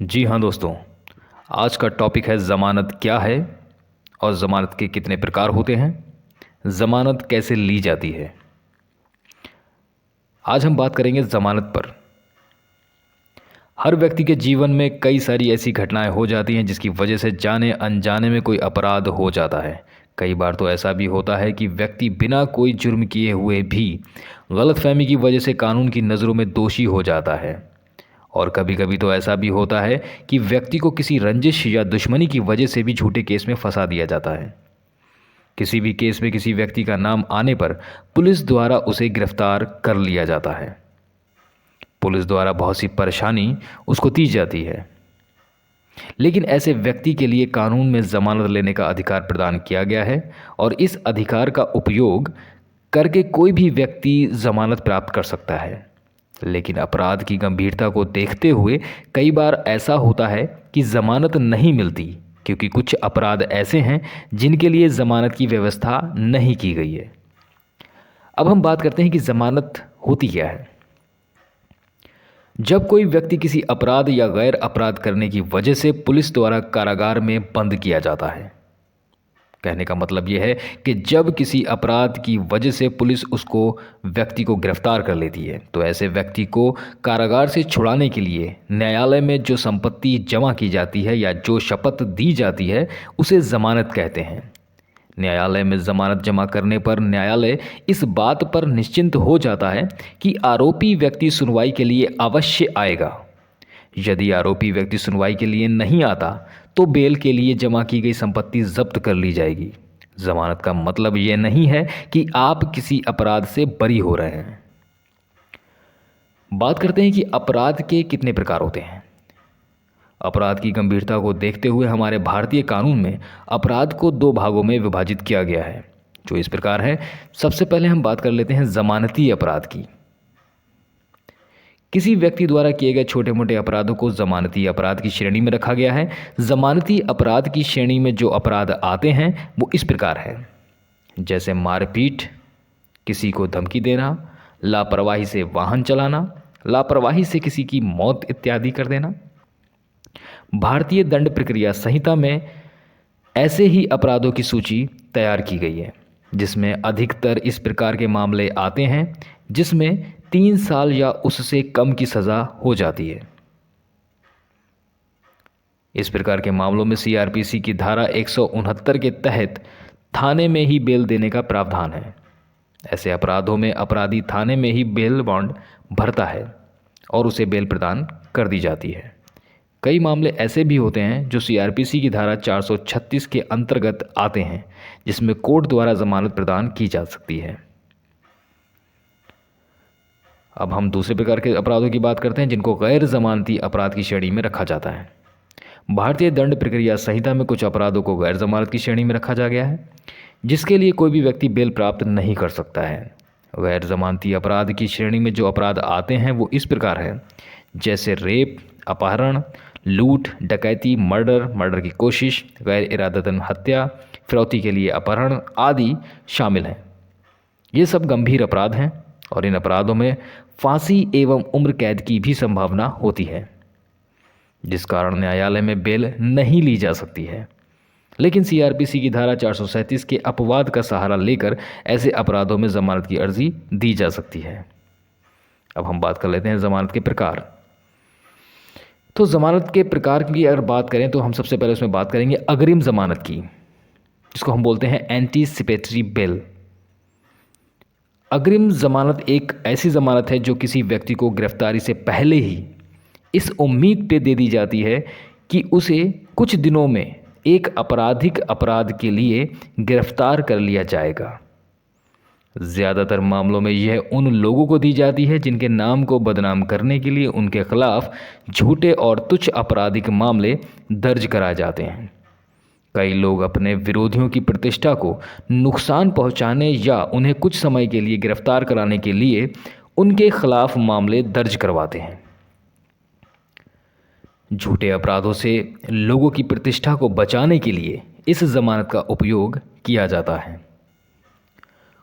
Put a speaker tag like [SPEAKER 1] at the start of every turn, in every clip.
[SPEAKER 1] जी हाँ दोस्तों, आज का टॉपिक है ज़मानत क्या है और ज़मानत के कितने प्रकार होते हैं, ज़मानत कैसे ली जाती है। आज हम बात करेंगे ज़मानत पर। हर व्यक्ति के जीवन में कई सारी ऐसी घटनाएं हो जाती हैं जिसकी वजह से जाने अनजाने में कोई अपराध हो जाता है। कई बार तो ऐसा भी होता है कि व्यक्ति बिना कोई जुर्म किए हुए भी गलतफहमी की वजह से कानून की नज़रों में दोषी हो जाता है। और कभी कभी तो ऐसा भी होता है कि व्यक्ति को किसी रंजिश या दुश्मनी की वजह से भी झूठे केस में फंसा दिया जाता है। किसी भी केस में किसी व्यक्ति का नाम आने पर पुलिस द्वारा उसे गिरफ्तार कर लिया जाता है। पुलिस द्वारा बहुत सी परेशानी उसको दी जाती है, लेकिन ऐसे व्यक्ति के लिए कानून में ज़मानत लेने का अधिकार प्रदान किया गया है और इस अधिकार का उपयोग करके कोई भी व्यक्ति ज़मानत प्राप्त कर सकता है। लेकिन अपराध की गंभीरता को देखते हुए कई बार ऐसा होता है कि ज़मानत नहीं मिलती, क्योंकि कुछ अपराध ऐसे हैं जिनके लिए ज़मानत की व्यवस्था नहीं की गई है। अब हम बात करते हैं कि ज़मानत होती क्या है। जब कोई व्यक्ति किसी अपराध या गैर अपराध करने की वजह से पुलिस द्वारा कारागार में बंद किया जाता है, कहने का मतलब यह है कि जब किसी अपराध की वजह से पुलिस उसको व्यक्ति को गिरफ्तार कर लेती है, तो ऐसे व्यक्ति को कारागार से छुड़ाने के लिए न्यायालय में जो संपत्ति जमा की जाती है या जो शपथ दी जाती है उसे ज़मानत कहते हैं। न्यायालय में ज़मानत जमा करने पर न्यायालय इस बात पर निश्चिंत हो जाता है कि आरोपी व्यक्ति सुनवाई के लिए अवश्य आएगा। यदि आरोपी व्यक्ति सुनवाई के लिए नहीं आता तो बेल के लिए जमा की गई संपत्ति जब्त कर ली जाएगी। जमानत का मतलब यह नहीं है कि आप किसी अपराध से बरी हो रहे हैं। बात करते हैं कि अपराध के कितने प्रकार होते हैं। अपराध की गंभीरता को देखते हुए हमारे भारतीय कानून में अपराध को दो भागों में विभाजित किया गया है, जो इस प्रकार है। सबसे पहले हम बात कर लेते हैं जमानती अपराध की। किसी व्यक्ति द्वारा किए गए छोटे मोटे अपराधों को जमानती अपराध की श्रेणी में रखा गया है। जमानती अपराध की श्रेणी में जो अपराध आते हैं वो इस प्रकार है, जैसे मारपीट, किसी को धमकी देना, लापरवाही से वाहन चलाना, लापरवाही से किसी की मौत इत्यादि कर देना। भारतीय दंड प्रक्रिया संहिता में ऐसे ही अपराधों की सूची तैयार की गई है, जिसमें अधिकतर इस प्रकार के मामले आते हैं जिसमें 3 साल या उससे कम की सज़ा हो जाती है। इस प्रकार के मामलों में सीआरपीसी की धारा 169 के तहत थाने में ही बेल देने का प्रावधान है। ऐसे अपराधों में अपराधी थाने में ही बेल बॉन्ड भरता है और उसे बेल प्रदान कर दी जाती है। कई मामले ऐसे भी होते हैं जो सीआरपीसी की धारा 436 के अंतर्गत आते हैं, जिसमें कोर्ट द्वारा जमानत प्रदान की जा सकती है। अब हम दूसरे प्रकार के अपराधों की बात करते हैं जिनको गैर जमानती अपराध की श्रेणी में रखा जाता है। भारतीय दंड प्रक्रिया संहिता में कुछ अपराधों को गैर जमानत की श्रेणी में रखा जा गया है, जिसके लिए कोई भी व्यक्ति बेल प्राप्त नहीं कर सकता है। गैर जमानती अपराध की श्रेणी में जो अपराध आते हैं वो इस प्रकार है, जैसे रेप, अपहरण, लूट, डकैती, मर्डर की कोशिश, गैर इरादतन हत्या, फिरौती के लिए अपहरण आदि शामिल हैं। ये सब गंभीर अपराध हैं और इन अपराधों में फांसी एवं उम्र कैद की भी संभावना होती है, जिस कारण न्यायालय में बेल नहीं ली जा सकती है। लेकिन सीआरपीसी की धारा 437 के अपवाद का सहारा लेकर ऐसे अपराधों में जमानत की अर्जी दी जा सकती है। अब हम बात कर लेते हैं जमानत के प्रकार। तो जमानत के प्रकार की अगर बात करें तो हम सबसे पहले उसमें बात करेंगे अग्रिम जमानत की, जिसको हम बोलते हैं एंटीसिपेटरी बेल। अग्रिम जमानत एक ऐसी जमानत है जो किसी व्यक्ति को गिरफ्तारी से पहले ही इस उम्मीद पे दे दी जाती है कि उसे कुछ दिनों में एक आपराधिक अपराध के लिए गिरफ्तार कर लिया जाएगा। ज़्यादातर मामलों में यह उन लोगों को दी जाती है जिनके नाम को बदनाम करने के लिए उनके खिलाफ झूठे और तुच्छ आपराधिक मामले दर्ज कराए जाते हैं। कई लोग अपने विरोधियों की प्रतिष्ठा को नुकसान पहुंचाने या उन्हें कुछ समय के लिए गिरफ्तार कराने के लिए उनके खिलाफ मामले दर्ज करवाते हैं। झूठे अपराधों से लोगों की प्रतिष्ठा को बचाने के लिए इस जमानत का उपयोग किया जाता है।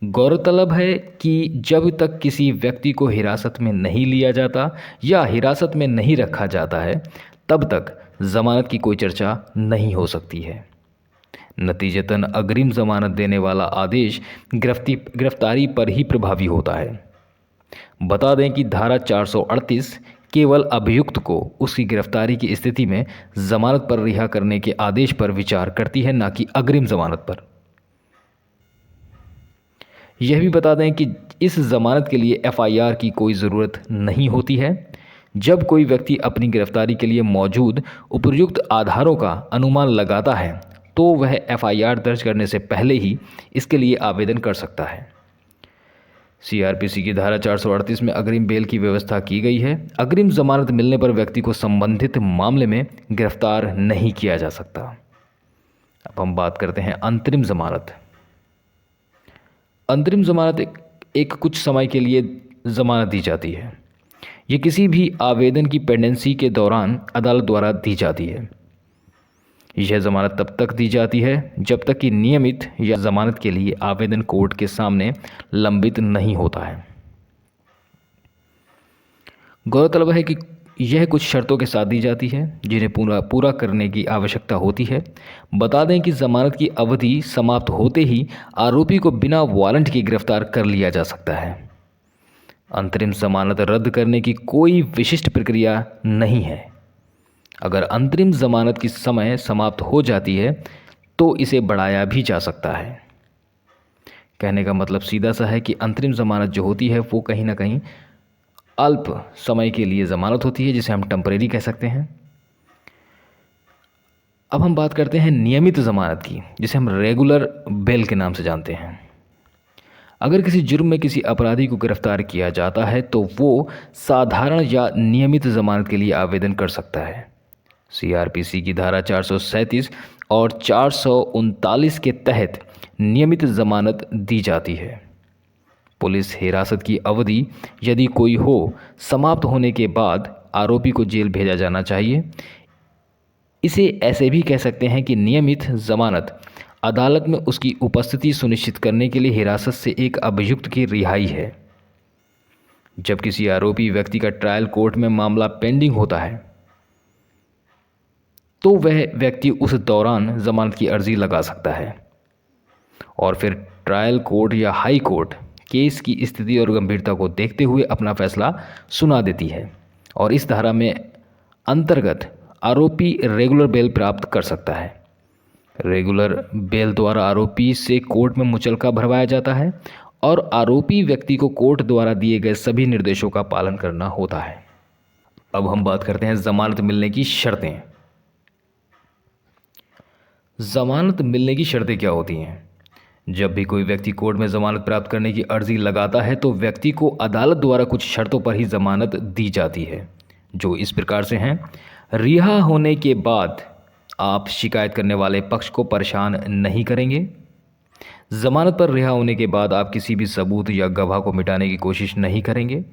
[SPEAKER 1] गौरतलब है कि जब तक किसी व्यक्ति को हिरासत में नहीं लिया जाता या हिरासत में नहीं रखा जाता है, तब तक ज़मानत की कोई चर्चा नहीं हो सकती है। नतीजतन अग्रिम ज़मानत देने वाला आदेश गिरफ्तारी पर ही प्रभावी होता है। बता दें कि धारा 438 केवल अभियुक्त को उसकी गिरफ्तारी की स्थिति में ज़मानत पर रिहा करने के आदेश पर विचार करती है, न कि अग्रिम ज़मानत पर। यह भी बता दें कि इस ज़मानत के लिए एफआईआर की कोई ज़रूरत नहीं होती है। जब कोई व्यक्ति अपनी गिरफ्तारी के लिए मौजूद उपयुक्त आधारों का अनुमान लगाता है तो वह एफआईआर दर्ज करने से पहले ही इसके लिए आवेदन कर सकता है। सीआरपीसी की धारा 438 में अग्रिम बेल की व्यवस्था की गई है। अग्रिम जमानत मिलने पर व्यक्ति को संबंधित मामले में गिरफ्तार नहीं किया जा सकता। अब हम बात करते हैं अंतरिम जमानत। अंतरिम जमानत एक कुछ समय के लिए जमानत दी जाती है। ये किसी भी आवेदन की पेंडेंसी के दौरान अदालत द्वारा दी जाती है। यह जमानत तब तक दी जाती है जब तक कि नियमित या जमानत के लिए आवेदन कोर्ट के सामने लंबित नहीं होता है। गौरतलब है कि यह कुछ शर्तों के साथ दी जाती है जिन्हें पूरा करने की आवश्यकता होती है। बता दें कि जमानत की अवधि समाप्त होते ही आरोपी को बिना वारंट के गिरफ्तार कर लिया जा सकता है। अंतरिम जमानत रद्द करने की कोई विशिष्ट प्रक्रिया नहीं है। अगर अंतरिम जमानत की समय समाप्त हो जाती है तो इसे बढ़ाया भी जा सकता है। कहने का मतलब सीधा सा है कि अंतरिम जमानत जो होती है वो कहीं ना कहीं अल्प समय के लिए ज़मानत होती है, जिसे हम टेम्परेरी कह सकते हैं। अब हम बात करते हैं नियमित ज़मानत की, जिसे हम रेगुलर बेल के नाम से जानते हैं। अगर किसी जुर्म में किसी अपराधी को गिरफ्तार किया जाता है तो वो साधारण या नियमित ज़मानत के लिए आवेदन कर सकता है। सीआरपीसी की धारा 437 और 439 के तहत नियमित ज़मानत दी जाती है। पुलिस हिरासत की अवधि यदि कोई हो समाप्त होने के बाद आरोपी को जेल भेजा जाना चाहिए। इसे ऐसे भी कह सकते हैं कि नियमित ज़मानत अदालत में उसकी उपस्थिति सुनिश्चित करने के लिए हिरासत से एक अभियुक्त की रिहाई है। जब किसी आरोपी व्यक्ति का ट्रायल कोर्ट में मामला पेंडिंग होता है तो वह व्यक्ति उस दौरान ज़मानत की अर्जी लगा सकता है और फिर ट्रायल कोर्ट या हाई कोर्ट केस की स्थिति और गंभीरता को देखते हुए अपना फैसला सुना देती है और इस धारा में अंतर्गत आरोपी रेगुलर बेल प्राप्त कर सकता है। रेगुलर बेल द्वारा आरोपी से कोर्ट में मुचलका भरवाया जाता है और आरोपी व्यक्ति को कोर्ट द्वारा दिए गए सभी निर्देशों का पालन करना होता है। अब हम बात करते हैं ज़मानत मिलने की शर्तें। ज़मानत मिलने की शर्तें क्या होती हैं? जब भी कोई व्यक्ति कोर्ट में ज़मानत प्राप्त करने की अर्जी लगाता है तो व्यक्ति को अदालत द्वारा कुछ शर्तों पर ही ज़मानत दी जाती है, जो इस प्रकार से हैं। रिहा होने के बाद आप शिकायत करने वाले पक्ष को परेशान नहीं करेंगे। ज़मानत पर रिहा होने के बाद आप किसी भी सबूत या गवाह को मिटाने की कोशिश नहीं करेंगे।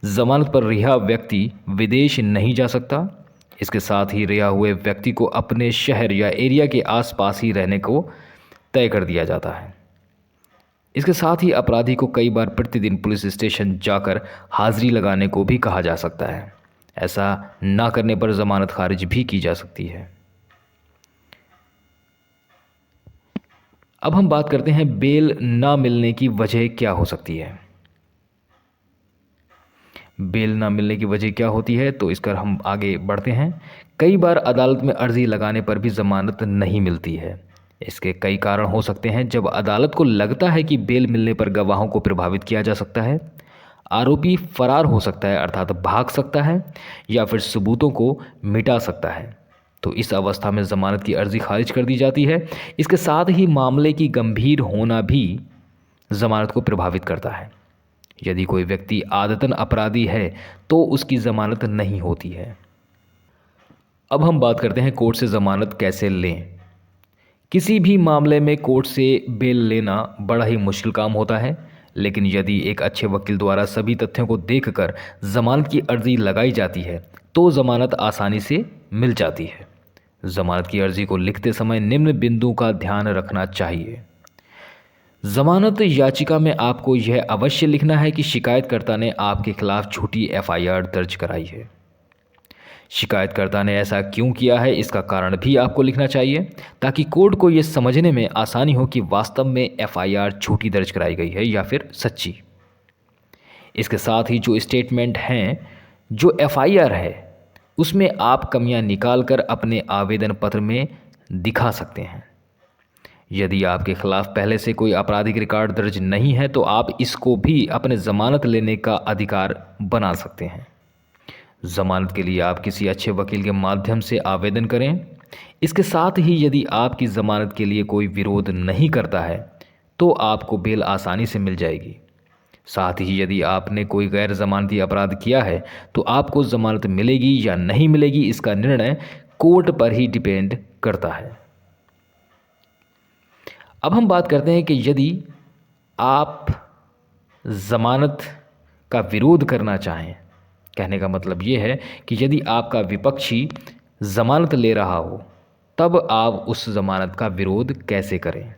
[SPEAKER 1] ज़मानत पर रिहा व्यक्ति विदेश नहीं जा सकता। इसके साथ ही रिहा हुए व्यक्ति को अपने शहर या एरिया के आसपास ही रहने को तय कर दिया जाता है। इसके साथ ही अपराधी को कई बार प्रतिदिन पुलिस स्टेशन जाकर हाजिरी लगाने को भी कहा जा सकता है। ऐसा ना करने पर ज़मानत खारिज भी की जा सकती है। अब हम बात करते हैं बेल ना मिलने की वजह क्या हो सकती है। बेल ना मिलने की वजह क्या होती है, तो इस पर हम आगे बढ़ते हैं। कई बार अदालत में अर्जी लगाने पर भी ज़मानत नहीं मिलती है। इसके कई कारण हो सकते हैं। जब अदालत को लगता है कि बेल मिलने पर गवाहों को प्रभावित किया जा सकता है, आरोपी फरार हो सकता है अर्थात भाग सकता है या फिर सबूतों को मिटा सकता है, तो इस अवस्था में ज़मानत की अर्जी खारिज कर दी जाती है। इसके साथ ही मामले की गंभीर होना भी ज़मानत को प्रभावित करता है। यदि कोई व्यक्ति आदतन अपराधी है तो उसकी ज़मानत नहीं होती है। अब हम बात करते हैं कोर्ट से ज़मानत कैसे लें। किसी भी मामले में कोर्ट से बेल लेना बड़ा ही मुश्किल काम होता है, लेकिन यदि एक अच्छे वकील द्वारा सभी तथ्यों को देखकर ज़मानत की अर्जी लगाई जाती है तो ज़मानत आसानी से मिल जाती है। ज़मानत की अर्जी को लिखते समय निम्न बिंदु का ध्यान रखना चाहिए। ज़मानत याचिका में आपको यह अवश्य लिखना है कि शिकायतकर्ता ने आपके खिलाफ झूठी एफआईआर दर्ज कराई है। शिकायतकर्ता ने ऐसा क्यों किया है इसका कारण भी आपको लिखना चाहिए, ताकि कोर्ट को ये समझने में आसानी हो कि वास्तव में एफआईआर झूठी दर्ज कराई गई है या फिर सच्ची। इसके साथ ही जो स्टेटमेंट हैं, जो एफआईआर है, उसमें आप कमियां निकालकर अपने आवेदन पत्र में दिखा सकते हैं। यदि आपके खिलाफ पहले से कोई आपराधिक रिकॉर्ड दर्ज नहीं है तो आप इसको भी अपने ज़मानत लेने का अधिकार बना सकते हैं। ज़मानत के लिए आप किसी अच्छे वकील के माध्यम से आवेदन करें। इसके साथ ही यदि आपकी ज़मानत के लिए कोई विरोध नहीं करता है तो आपको बेल आसानी से मिल जाएगी। साथ ही यदि आपने कोई गैर ज़मानती अपराध किया है तो आपको ज़मानत मिलेगी या नहीं मिलेगी इसका निर्णय कोर्ट पर ही डिपेंड करता है। अब हम बात करते हैं कि यदि आप ज़मानत का विरोध करना चाहें, कहने का मतलब ये है कि यदि आपका विपक्षी ज़मानत ले रहा हो तब आप उस ज़मानत का विरोध कैसे करें।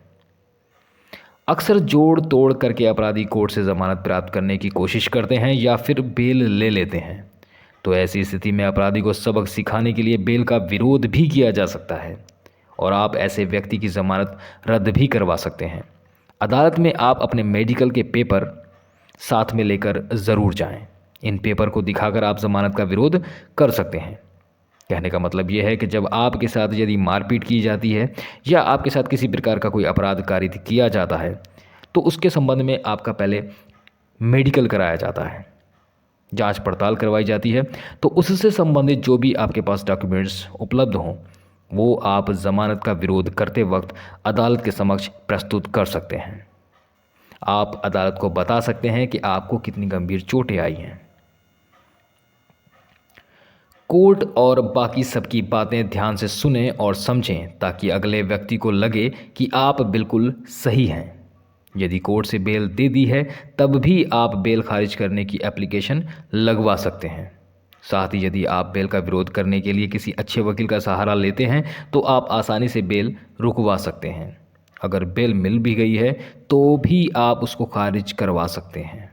[SPEAKER 1] अक्सर जोड़ तोड़ करके अपराधी कोर्ट से ज़मानत प्राप्त करने की कोशिश करते हैं या फिर बेल ले लेते हैं। तो ऐसी स्थिति में अपराधी को सबक सिखाने के लिए बेल का विरोध भी किया जा सकता है और आप ऐसे व्यक्ति की ज़मानत रद्द भी करवा सकते हैं। अदालत में आप अपने मेडिकल के पेपर साथ में लेकर ज़रूर जाएं। इन पेपर को दिखाकर आप ज़मानत का विरोध कर सकते हैं। कहने का मतलब यह है कि जब आपके साथ यदि मारपीट की जाती है या आपके साथ किसी प्रकार का कोई अपराध कारित किया जाता है तो उसके संबंध में आपका पहले मेडिकल कराया जाता है, जांच पड़ताल करवाई जाती है। तो उससे संबंधित जो भी आपके पास डॉक्यूमेंट्स उपलब्ध हों वो आप ज़मानत का विरोध करते वक्त अदालत के समक्ष प्रस्तुत कर सकते हैं। आप अदालत को बता सकते हैं कि आपको कितनी गंभीर चोटें आई हैं। कोर्ट और बाकी सबकी बातें ध्यान से सुनें और समझें ताकि अगले व्यक्ति को लगे कि आप बिल्कुल सही हैं। यदि कोर्ट से बेल दे दी है तब भी आप बेल खारिज करने की एप्लीकेशन लगवा सकते हैं। साथ ही यदि आप बेल का विरोध करने के लिए किसी अच्छे वकील का सहारा लेते हैं तो आप आसानी से बेल रुकवा सकते हैं। अगर बेल मिल भी गई है तो भी आप उसको खारिज करवा सकते हैं।